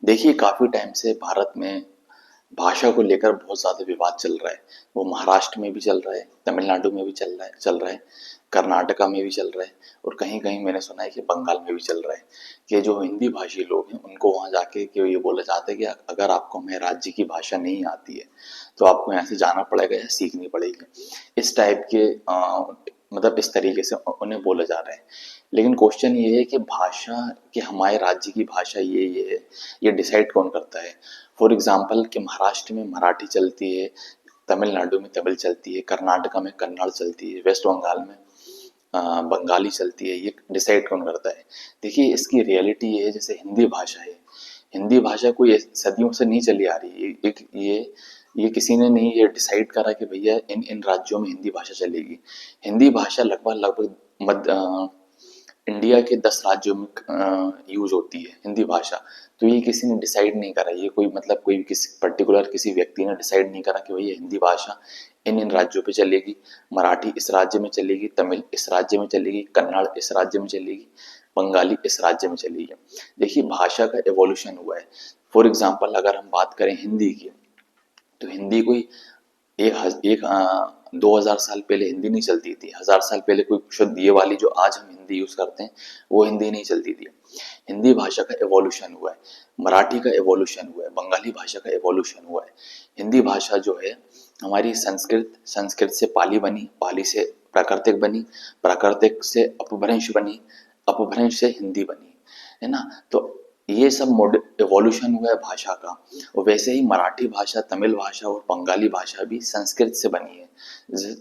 देखिए, काफ़ी टाइम से भारत में भाषा को लेकर बहुत ज़्यादा विवाद चल रहा है। वो महाराष्ट्र में भी चल रहा है, तमिलनाडु में भी चल रहा है, कर्नाटका में भी चल रहा है और कहीं-कहीं मैंने सुना है कि बंगाल में भी चल रहा है कि जो हिंदी भाषी लोग हैं, उनको वहाँ जाके कि ये बोला जाता है कि अगर आपको हमारे राज्य की भाषा नहीं आती है, तो आपको यहाँ से जाना पड़ेगा या सीखनी पड़ेगी। इस टाइप के मतलब इस तरीके से उन्हें बोला जा रहा है। लेकिन क्वेश्चन ये है कि भाषा कि हमारे राज्य की भाषा ये है, ये डिसाइड कौन करता है? फॉर एग्जाम्पल कि महाराष्ट्र में मराठी चलती है, तमिलनाडु में तमिल चलती है, कर्नाटका में कन्नड़ चलती है, वेस्ट बंगाल में बंगाली चलती है, ये डिसाइड कौन करता है? देखिए, इसकी रियलिटी ये है, जैसे हिंदी भाषा है, हिंदी भाषा कोई सदियों से नहीं चली आ रही है। ये किसी ने नहीं ये डिसाइड करा कि भैया इन इन राज्यों में हिंदी भाषा चलेगी। हिंदी भाषा लगभग लगभग इंडिया के 10 राज्यों में यूज होती है हिंदी भाषा। तो ये किसी ने डिसाइड नहीं करा, ये कोई मतलब कोई किसी पर्टिकुलर किसी व्यक्ति ने डिसाइड नहीं करा कि भाई ये हिंदी भाषा इन इन राज्यों पे चलेगी, मराठी इस राज्य में चलेगी, तमिल इस राज्य में चलेगी, कन्नड़ इस राज्य में चलेगी, बंगाली इस राज्य में चलेगी। देखिए, भाषा का एवोल्यूशन हुआ है। फॉर एग्जाम्पल अगर हम बात करें हिंदी की, तो हिंदी कोई एक 2000 साल पहले हिंदी नहीं चलती थी। 1000 साल पहले कोई शुद्ध ये वाली जो आज हम हिंदी यूज करते हैं, वो हिंदी नहीं चलती थी। हिंदी भाषा का एवोल्यूशन हुआ है, मराठी का एवोल्यूशन हुआ है, बंगाली भाषा का एवोल्यूशन हुआ है। हिंदी भाषा जो है हमारी संस्कृत से पाली बनी, पाली से प्राकृतिक बनी, प्राकृतिक से अपभ्रंश बनी, अपभ्रंश से हिंदी बनी, है ना? तो ये सब एवोल्यूशन हुआ है भाषा का। और वैसे ही मराठी भाषा, तमिल भाषा और बंगाली भाषा भी संस्कृत से बनी है।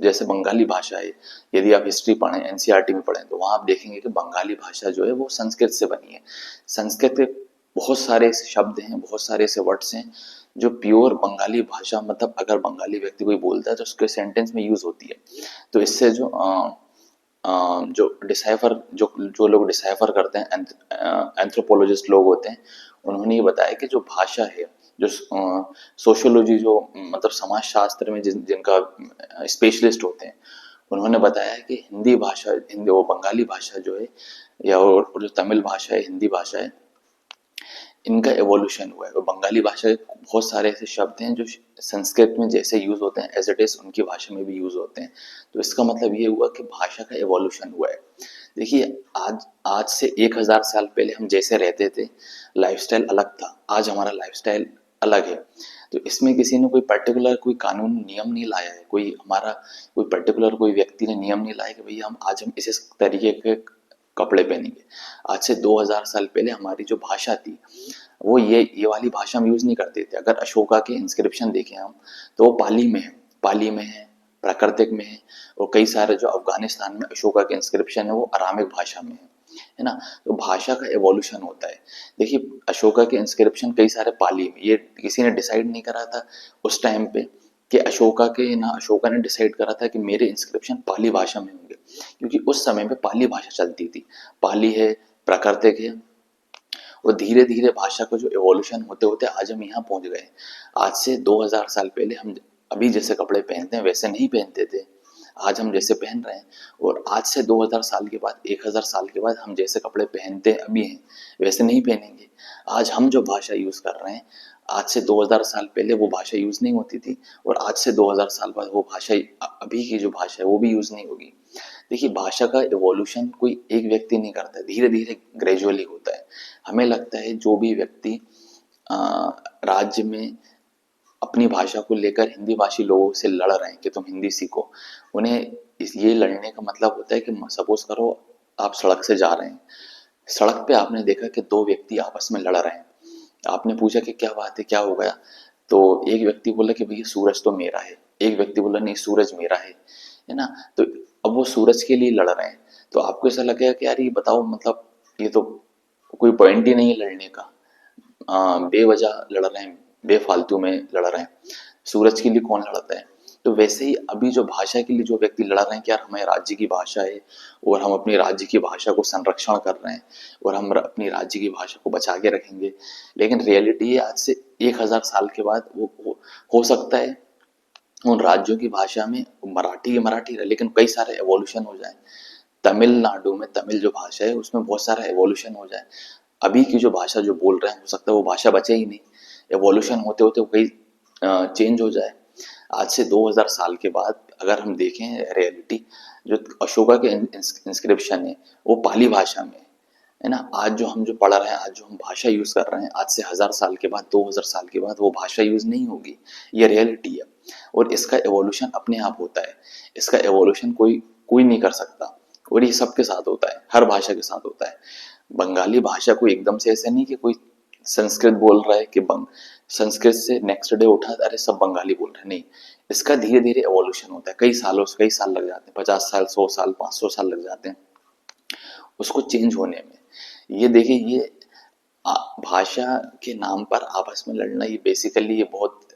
जैसे बंगाली भाषा है, यदि आप हिस्ट्री पढ़ें, एनसीईआरटी में पढ़ें, तो वहां आप देखेंगे कि बंगाली भाषा जो है वो संस्कृत से बनी है। संस्कृत के बहुत सारे ऐसे शब्द हैं, बहुत सारे ऐसे वर्ड्स हैं जो प्योर बंगाली भाषा, मतलब अगर बंगाली व्यक्ति कोई बोलता है तो उसके सेंटेंस में यूज होती है। तो इससे जो डिसाइफर जो लोग डिसाइफर करते हैं, एंथ्रोपोलॉजिस्ट लोग होते हैं, उन्होंने ये बताया कि जो भाषा है, जो सोशियोलॉजी जो मतलब समाज शास्त्र में जिनका स्पेशलिस्ट होते हैं, उन्होंने बताया कि हिंदी वो बंगाली भाषा जो है या और जो तमिल भाषा है, हिंदी भाषा है, इनका एवोल्यूशन हुआ है। और बंगाली भाषा के बहुत सारे ऐसे शब्द हैं जो संस्कृत में जैसे यूज होते हैं एज इट इज उनकी भाषा में भी यूज होते हैं। तो इसका मतलब ये हुआ कि भाषा का एवोल्यूशन हुआ है। देखिए, आज आज से 1000 साल पहले हम जैसे रहते थे, लाइफस्टाइल अलग था, आज हमारा लाइफस्टाइल अलग है। तो इसमें किसी ने कोई पर्टिकुलर कोई कानून नियम नहीं लाया है, कोई पर्टिकुलर कोई व्यक्ति ने नियम नहीं लाया कि भैया हम इस तरीके के कपड़े पहनेंगे। आज से 2000 साल पहले हमारी जो भाषा थी, वो ये वाली भाषा हम यूज नहीं करते थे। अगर अशोका के इंस्क्रिप्शन देखें हम, तो वो पाली में है, प्राकृतिक में है, और कई सारे जो अफगानिस्तान में अशोका के इंस्क्रिप्शन है वो अरामिक भाषा में है ना? तो भाषा का एवोल्यूशन होता है। देखिए, अशोका के इंस्क्रिप्शन कई सारे पाली में, ये किसी ने डिसाइड नहीं करा था उस टाइम पे कि अशोका ने डिसाइड करा था कि मेरे इंस्क्रिप्शन पाली भाषा में होंगे, क्योंकि उस समय पे पाली भाषा चलती थी। पाली है, प्राकृतिक है, और धीरे धीरे भाषा का जो एवोल्यूशन होते होते आज हम यहाँ पहुंच गए। आज से 2000 साल पहले हम अभी जैसे कपड़े पहनते हैं वैसे नहीं पहनते थे, आज हम जैसे पहन रहे हैं। और आज से 2000 साल के बाद, 1000 साल के बाद हम जैसे कपड़े पहनते हैं अभी हैं वैसे नहीं पहनेंगे। आज हम जो भाषा यूज कर रहे हैं, आज से 2000 साल पहले वो भाषा यूज नहीं होती थी, और आज से 2000 साल बाद वो भाषा, अभी की जो भाषा है वो भी यूज नहीं होगी। देखिए, भाषा का एवोल्यूशन कोई एक व्यक्ति नहीं करता है, धीरे धीरे ग्रेजुअली होता है। हमें लगता है जो भी व्यक्ति राज्य में अपनी भाषा को लेकर हिंदी भाषी लोगों से लड़ रहे हैं कि तुम हिंदी सीखो, उन्हें ये लड़ने का मतलब होता है कि सपोज करो आप सड़क से जा रहे हैं, सड़क पे आपने देखा कि दो व्यक्ति आपस में लड़ रहे हैं, आपने पूछा कि क्या बात है, क्या हो गया? तो एक व्यक्ति बोला कि भैया सूरज तो मेरा है, एक व्यक्ति बोला नहीं सूरज मेरा है ना? तो अब वो सूरज के लिए लड़ रहे हैं, तो आपको ऐसा लगेगा कि यार ये बताओ, मतलब ये तो कोई पॉइंट ही नहीं है लड़ने का, बेवजह लड़ रहे हैं, बेफालतू में लड़ रहे हैं। सूरज के लिए कौन लड़ता है? तो वैसे ही अभी जो भाषा के लिए जो व्यक्ति लड़ रहे हैं कि यार हमारे राज्य की भाषा है और हम अपनी राज्य की भाषा को संरक्षण कर रहे हैं और हम अपनी राज्य की भाषा को बचा के रखेंगे, लेकिन रियलिटी है आज से 1000 साल के बाद वो हो सकता है उन राज्यों की भाषा में मराठी रहे, लेकिन कई सारे एवोल्यूशन हो जाए। तमिलनाडु में तमिल जो भाषा है उसमें बहुत सारा एवोल्यूशन हो जाए। अभी की जो भाषा जो बोल रहे हैं हो सकता है वो भाषा बचे ही नहीं, एवोल्यूशन होते होते वो कहीं चेंज हो जाए। आज से 2000 साल के बाद अगर हम देखें रियलिटी, जो अशोका के इंस्क्रिप्शन है वो पाली भाषा में है ना। आज जो हम जो पढ़ रहे हैं, आज जो हम भाषा यूज कर रहे हैं, आज से 1000 साल के बाद 2000 साल के बाद वो भाषा यूज नहीं होगी। ये रियलिटी है। और इसका एवोल्यूशन अपने आप होता है। इसका एवोल्यूशन कोई कोई नहीं कर सकता। और ये सबके साथ होता है, हर भाषा के साथ होता है। बंगाली भाषा को एकदम से ऐसे नहीं कि कोई संस्कृत बोल रहा है कि संस्कृत से नेक्स्ट डे उठा अरे सब बंगाली बोल रहे हैं, नहीं। इसका धीरे धीरे एवोल्यूशन होता है, कई साल लग जाते हैं, 50 साल, 100 साल, 500 साल लग जाते हैं उसको चेंज होने में। ये देखिए, ये भाषा के नाम पर आपस में लड़ना, ये बेसिकली ये बहुत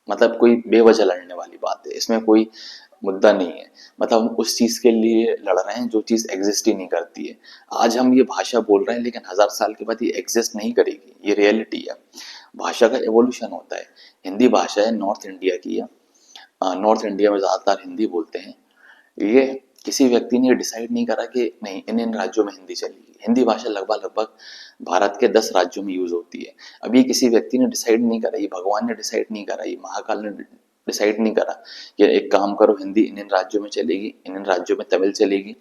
मतलब कोई बेवजह लड़ने वाली बात है। इसमें कोई मुद्दा नहीं है। मतलब हम उस चीज के लिए लड़ रहे हैं जो चीज एग्जिस्ट ही नहीं करती है। आज हम ये भाषा बोल रहे हैं लेकिन 1000 साल के बाद ये एग्जिस्ट नहीं करेगी, ये रियलिटी है। भाषा का एवोल्यूशन होता है। हिंदी भाषा है, नॉर्थ इंडिया की है। नॉर्थ इंडिया में ज्यादातर हिंदी बोलते हैं। ये किसी व्यक्ति ने डिसाइड नहीं करा कि नहीं इन इन राज्यों में हिंदी चलेगी। हिंदी भाषा लगभग लगभग भारत के 10 राज्यों में यूज होती है। अभी किसी व्यक्ति ने डिसाइड नहीं करा, ये भगवान ने डिसाइड नहीं करा, ये महाकाल ने डिसाइड नहीं करा कि एक काम करो हिंदी इन इन राज्यों में चलेगी, इन इन राज्यों में तमिल चलेगी,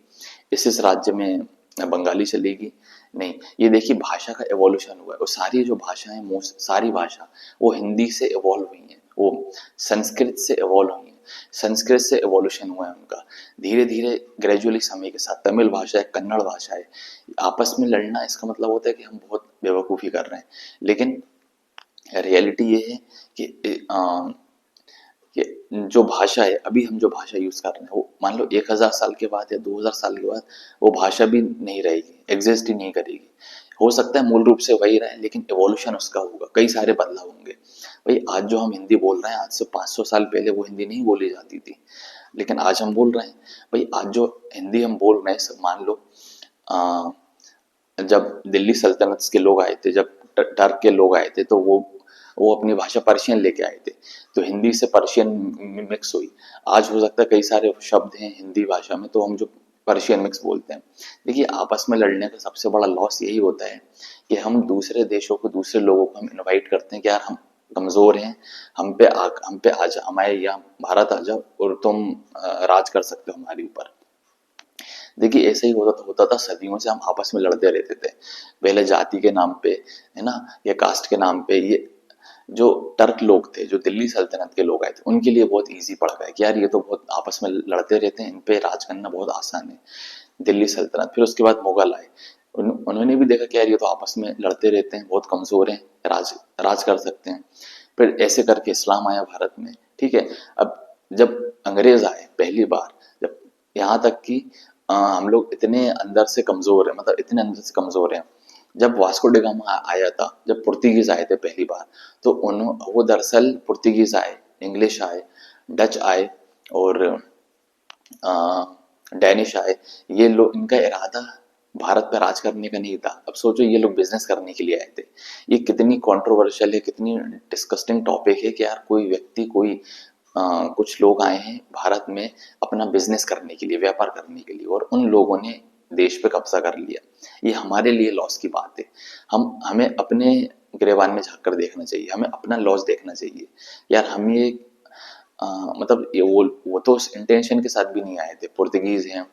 इस राज्य में बंगाली चलेगी। नहीं, ये देखिए भाषा का एवोल्यूशन हुआ है। और सारी जो भाषाएं, मोस्ट सारी भाषा वो हिंदी से इवॉल्व हुई हैं, वो संस्कृत से इवॉल्व हुई हैं। संस्कृत से एवोल्यूशन हुआ है उनका धीरे धीरे ग्रेजुअली समय के साथ। तमिल भाषा है, कन्नड़ भाषा है, आपस में लड़ना इसका मतलब होता है कि हम बहुत बेवकूफ़ी कर रहे हैं। लेकिन रियलिटी ये है कि जो भाषा है, अभी हम जो भाषा यूज कर रहे हैं वो मान लो 1000 साल के बाद या 2000 साल के बाद वो भाषा भी नहीं रहेगी, एग्जिस्ट ही नहीं करेगी। हो सकता है मूल रूप से वही रहे लेकिन एवोल्यूशन उसका होगा, कई सारे बदलाव होंगे। भाई आज जो हम हिंदी बोल रहे हैं, आज से 500 साल पहले वो हिंदी नहीं बोली जाती थी, लेकिन आज हम बोल रहे हैं। भाई आज जो हिंदी हम बोल रहे हैं, सब मान लो जब दिल्ली सल्तनत के लोग आए थे, जब टर्क के लोग आए थे, तो वो अपनी भाषा पर्शियन लेके आए थे, तो हिंदी से पर्शियन मिक्स हुई। आज हो सकता है कई सारे शब्द हैं हिंदी भाषा में तो हम जो पर्शियन मिक्स बोलते हैं। देखिए आपस में लड़ने का सबसे बड़ा लॉस यही होता है कि हम दूसरे देशों को, दूसरे लोगों को हम इनवाइट करते हैं कि यार हम कमजोर हैं, हम पे आ जाओ, हमारे यहाँ भारत आ जाओ और तुम राज कर सकते हो हमारे ऊपर। देखिए ऐसे ही होता था सदियों से, हम आपस में लड़ते रहते थे। पहले जाति के नाम पे, है ना, या कास्ट के नाम पे। ये जो टर्क लोग थे, जो दिल्ली सल्तनत के लोग आए थे, उनके लिए बहुत इजी पड़ गया कि यार ये तो बहुत आपस में लड़ते रहते हैं, इन पे राज करना बहुत आसान है। दिल्ली सल्तनत, फिर उसके बाद मुगल आए, उन्होंने भी देखा कि यार ये तो आपस में लड़ते रहते हैं, बहुत कमजोर हैं, राज राज कर सकते हैं। फिर ऐसे करके इस्लाम आया भारत में, ठीक है। अब जब अंग्रेज आए पहली बार, जब यहाँ तक कि हम लोग इतने अंदर से कमजोर है, मतलब इतने अंदर से कमजोर हैं। जब वास्को डी गामा आया था, जब पुर्तगीज आए थे पहली बार, तो वो दरअसल पुर्तगीज आए, इंग्लिश आए, डच आए और डैनिश आए। ये लोग, इनका इरादा भारत पर राज करने का नहीं था। अब सोचो ये लोग बिजनेस करने के लिए आए थे। ये कितनी कंट्रोवर्शियल है, कितनी डिस्कस्टिंग टॉपिक है कि यार कोई व्यक्ति, कोई कुछ लोग आए हैं भारत में अपना बिजनेस करने के लिए, व्यापार करने के लिए, और उन लोगों ने देश पे कब्जा कर लिया। ये हमारे लिए लॉस की बात है। हमें अपने गिरेबान में झांक कर देखना चाहिए, हमें अपना लॉस देखना चाहिए। यार हम ये मतलब ये वो तो उस इंटेंशन के साथ भी नहीं आए थे। पुर्तगीज हैं,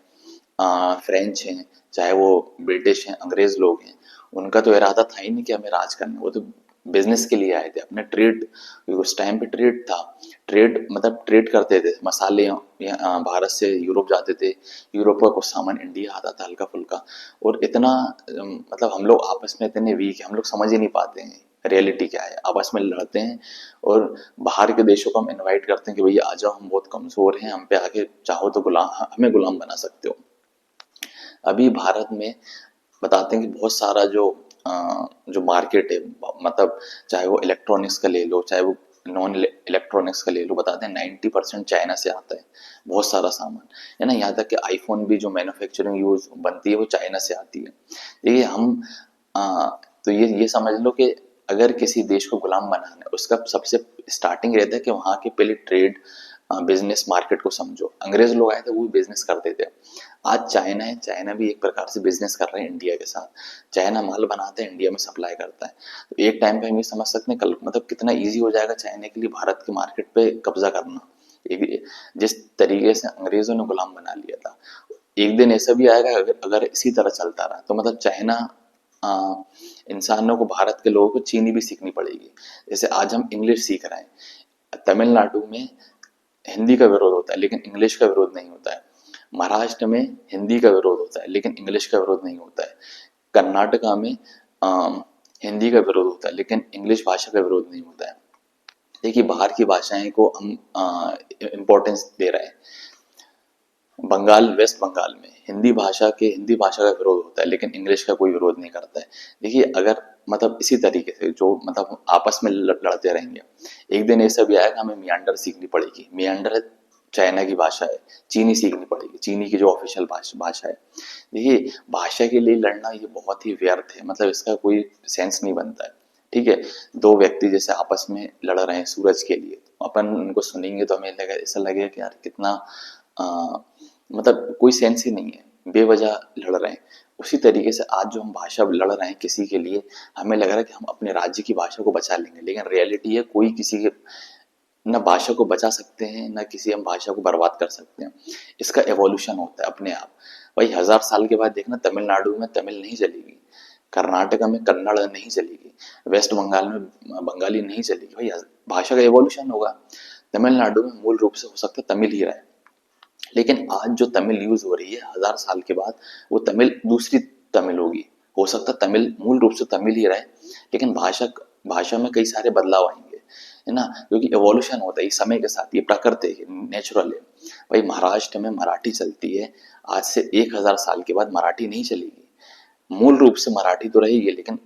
फ्रेंच हैं, चाहे वो ब्रिटिश हैं, अंग्रेज लोग हैं, उनका तो इरादा था ही नहीं कि हमें राज करना। वो तो बिजनेस के लिए आए थे, अपने ट्रेड, उस टाइम पे ट्रेड था। ट्रेड मतलब ट्रेड करते थे, मसाले भारत से यूरोप जाते थे, यूरोप का कुछ सामान इंडिया आता था हल्का फुल्का। और इतना मतलब हम लोग आपस में इतने वीक है, हम लोग समझ ही नहीं पाते हैं रियलिटी क्या है, आपस में लड़ते हैं। और बाहर के देशों को हम इनवाइट करते हैं कि भैया आ जाओ, हम बहुत कमजोर हैं, हम पे आके चाहो तो गुलाम, हमें गुलाम बना सकते हो। अभी भारत में बताते हैं कि बहुत सारा जो मार्केट है, मतलब चाहे वो इलेक्ट्रॉनिक्स का ले लो, चाहे वो नॉन इलेक्ट्रॉनिक्स का ले लो, बताते हैं 90% चाइना से आता है बहुत सारा सामान, है ना। यहाँ तक कि आईफोन भी जो मैन्युफैक्चरिंग यूज बनती है वो चाइना से आती है। देखिए हम तो ये समझ लो कि अगर किसी देश को गुलाम बनाना है, उसका सबसे स्टार्टिंग रहता है कि वहाँ के पहले ट्रेड बिजनेस मार्केट को समझो। अंग्रेज लोग आए थे, वो भी बिजनेस करते थे। आज चाइना है, चाइना भी एक प्रकार से बिजनेस कर रहे हैं इंडिया के साथ। चाइना माल बनाते हैं, इंडिया में सप्लाई करता है। तो एक टाइम पे हम ये समझ सकते हैं कल मतलब कितना ईजी हो जाएगा चाइना के लिए भारत के मार्केट पे कब्जा करना। एक जिस तरीके से अंग्रेजों ने गुलाम बना लिया था, एक दिन ऐसा भी आएगा अगर अगर इसी तरह चलता रहा तो मतलब चाइना आ, इंसानों को, भारत के लोगों को चीनी भी सीखनी पड़ेगी। जैसे आज हम इंग्लिश सीख रहे हैं, तमिलनाडु में हिंदी का विरोध होता है लेकिन इंग्लिश का विरोध नहीं होता है। महाराष्ट्र में हिंदी का विरोध होता है लेकिन इंग्लिश का विरोध नहीं होता है। कर्नाटका में हिंदी का विरोध होता है लेकिन इंग्लिश भाषा का विरोध नहीं होता है। देखिए बाहर की भाषाएं को हम इम्पोर्टेंस दे रहे हैं। बंगाल, वेस्ट बंगाल में हिंदी भाषा का विरोध होता है लेकिन इंग्लिश का कोई विरोध नहीं करता है। देखिए अगर मतलब इसी तरीके से जो मतलब आपस में लड़ते रहेंगे, एक दिन ऐसा भी आएगा हमें मियांडर सीखनी पड़ेगी। मियांडर चाइना की भाषा है, चीनी सीखनी पड़ेगी, चीनी की जो ऑफिशियल भाषा है। देखिए भाषा के लिए लड़ना ये बहुत ही व्यर्थ है, मतलब इसका कोई सेंस नहीं बनता है। ठीक है, दो व्यक्ति जैसे आपस में लड़ रहे हैं सूरज के लिए, तो अपन उनको सुनेंगे तो हमें लगे ऐसा लगेगा कि यार कितना मतलब कोई सेंस ही नहीं है, बेवजह लड़ रहे हैं। उसी तरीके से आज जो हम भाषा लड़ रहे हैं किसी के लिए, हमें लग रहा है कि हम अपने राज्य की भाषा को बचा लेंगे, लेकिन रियलिटी है कोई किसी के न भाषा को बचा सकते हैं न किसी हम भाषा को बर्बाद कर सकते हैं। इसका एवोल्यूशन होता है अपने आप। भाई 1000 साल के बाद देखना तमिलनाडु में तमिल नहीं चलेगी, कर्नाटका में कन्नड़ नहीं चलेगी, वेस्ट बंगाल में बंगाली नहीं चलेगी। भाई भाषा का एवोल्यूशन होगा। तमिलनाडु में मूल रूप से हो सकता है तमिल ही रहे, लेकिन आज जो तमिल यूज हो रही है 1000 साल के बाद वो तमिल दूसरी तमिल होगी। हो सकता है तमिल मूल रूप से तमिल ही रहे, लेकिन भाषा भाषा में कई सारे बदलाव आएंगे, है ना, क्योंकि एवोल्यूशन होता है समय के साथ, ये प्राकृतिक है, नेचुरल है। भाई महाराष्ट्र में मराठी चलती है, आज से 1000 साल के बाद मराठी नहीं चलेगी। मूल रूप से मराठी तो रहेगी, लेकिन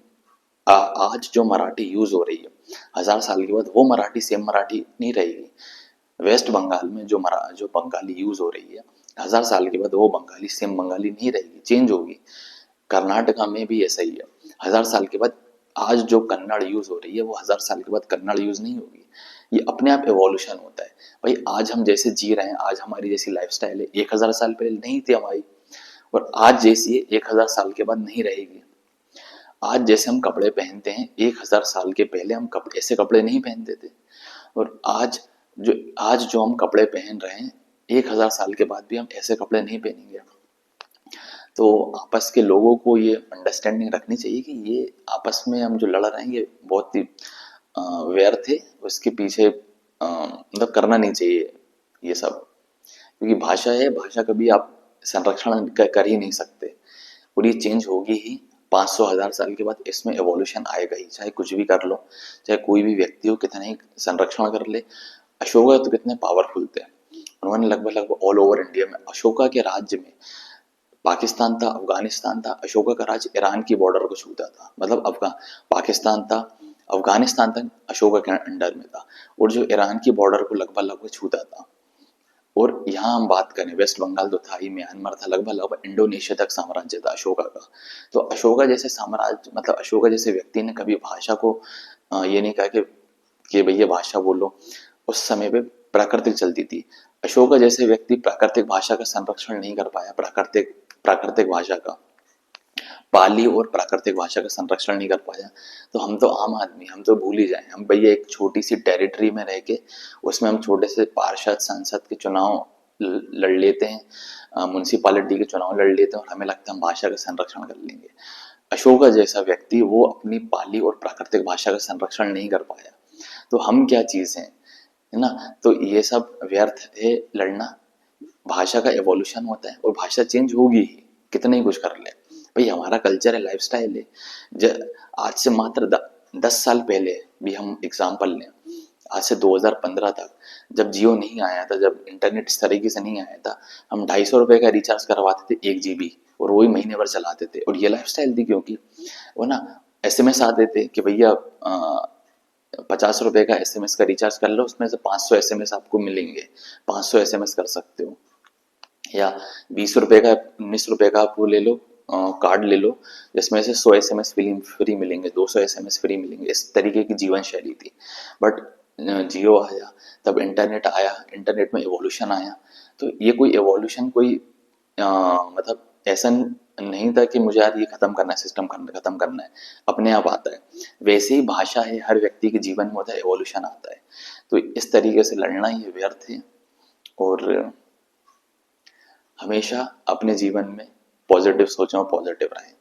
आज जो मराठी यूज हो रही है 1000 साल के बाद वो मराठी सेम मराठी नहीं रहेगी। वेस्ट बंगाल में जो बंगाली यूज हो रही है 1000 साल के बाद वो बंगाली सेम बंगाली नहीं रहेगी, चेंज होगी। कर्नाटका में भी ऐसा ही है, 1000 साल के बाद आज जो कन्नड़ यूज हो रही है वो 1000 साल के बाद कन्नड़ यूज नहीं होगी। ये अपने आप एवोल्यूशन होता है। भाई आज हम जैसे जी रहे हैं, आज हमारी जैसी लाइफस्टाइल है 1000 साल पहले नहीं थी हमारी, और आज जैसी है 1000 साल के बाद नहीं रहेगी। आज जैसे हम कपड़े पहनते हैं 1000 साल के पहले हम ऐसे कपड़े नहीं पहनते थे, और आज जो हम कपड़े पहन रहे हैं 1000 साल के बाद भी हम ऐसे कपड़े नहीं पहनेंगे। तो आपस के लोगों को ये अंडरस्टैंडिंग रखनी चाहिए कि ये आपस में हम जो लड़ रहे हैं ये बहुत ही व्यर्थ है, उसके पीछे मतलब करना नहीं चाहिए ये सब। क्योंकि भाषा है, भाषा कभी आप संरक्षण कर ही नहीं सकते, और ये चेंज होगी ही 500 1000 साल के बाद। इसमें एवोल्यूशन आएगा ही, चाहे कुछ भी कर लो, चाहे कोई भी व्यक्ति हो कितना ही संरक्षण कर ले। अशोका तो कितने पावरफुल थे, उन्होंने लगभग लगभग ऑल ओवर इंडिया में, अशोका के राज्य में पाकिस्तान था, अफगानिस्तान था, अशोका का राज्य ईरान की बॉर्डर को छूता था, मतलब पाकिस्तान था, अफगानिस्तान तक अशोका के अंडर में था, और जो ईरान की बॉर्डर को लगभग लगभग छूता था। और यहाँ हम बात करें वेस्ट बंगाल तो था ही, म्यांमार था, लगभग लगभग इंडोनेशिया तक साम्राज्य था अशोका का। तो अशोका जैसे साम्राज्य, मतलब अशोका जैसे व्यक्ति ने कभी भाषा को ये नहीं कहा कि भैया भाषा बोलो। उस समय पे प्राकृतिक चलती थी। अशोका जैसे व्यक्ति प्राकृतिक भाषा का संरक्षण नहीं कर पाया, प्राकृतिक भाषा का, पाली और प्राकृतिक भाषा का संरक्षण नहीं कर पाया। तो हम तो आम आदमी, हम तो भूल ही जाए, हम भैया एक छोटी सी टेरिटरी में रह के उसमें हम छोटे से पार्षद सांसद के चुनाव लड़ लेते हैं, म्यूनसिपालिटी के चुनाव लड़ लेते हैं, और हमें लगता है हम भाषा का संरक्षण कर लेंगे। अशोका जैसा व्यक्ति वो अपनी पाली और प्राकृतिक भाषा का संरक्षण नहीं कर पाया, तो हम क्या चीज हैं, है ना। तो ये सब व्यर्थ है लड़ना। भाषा का एवोल्यूशन होता है और भाषा चेंज होगी ही, कितना ही कुछ कर ले। भाई हमारा कल्चर है, लाइफस्टाइल है। आज से मात्र 10 साल पहले भी हम एग्जाम्पल लें, आज से 2015 तक जब जियो नहीं आया था, जब इंटरनेट इस तरीके से नहीं आया था, हम 250 रुपए का रिचार्ज करवाते थे 1 GB, और वही महीने भर चलाते थे। और ये लाइफस्टाइल थी, क्योंकि वो ना SMS आते थे कि भैया 50 रुपए का SMS का रिचार्ज कर लो, उसमें से 500 SMS आपको मिलेंगे, 500 SMS कर सकते हो। या 20 रुपए का 19 रुपए का आप वो ले लो, कार्ड ले लो, जिसमें से 100 SMS फ्री मिलेंगे, 200 SMS फ्री मिलेंगे। इस तरीके की जीवन शैली थी। बट जियो आया, तब इंटरनेट आया, इंटरनेट में एवोल्यूशन आया। तो ये कोई एवोल्यूशन कोई मतलब ऐसा नहीं था कि मुझे यार ये खत्म करना है, सिस्टम खत्म करना है, अपने आप आता है। वैसे ही भाषा है, हर व्यक्ति के जीवन में होता है, एवोल्यूशन आता है। तो इस तरीके से लड़ना ये व्यर्थ है, और हमेशा अपने जीवन में पॉजिटिव सोचें और पॉजिटिव रहें।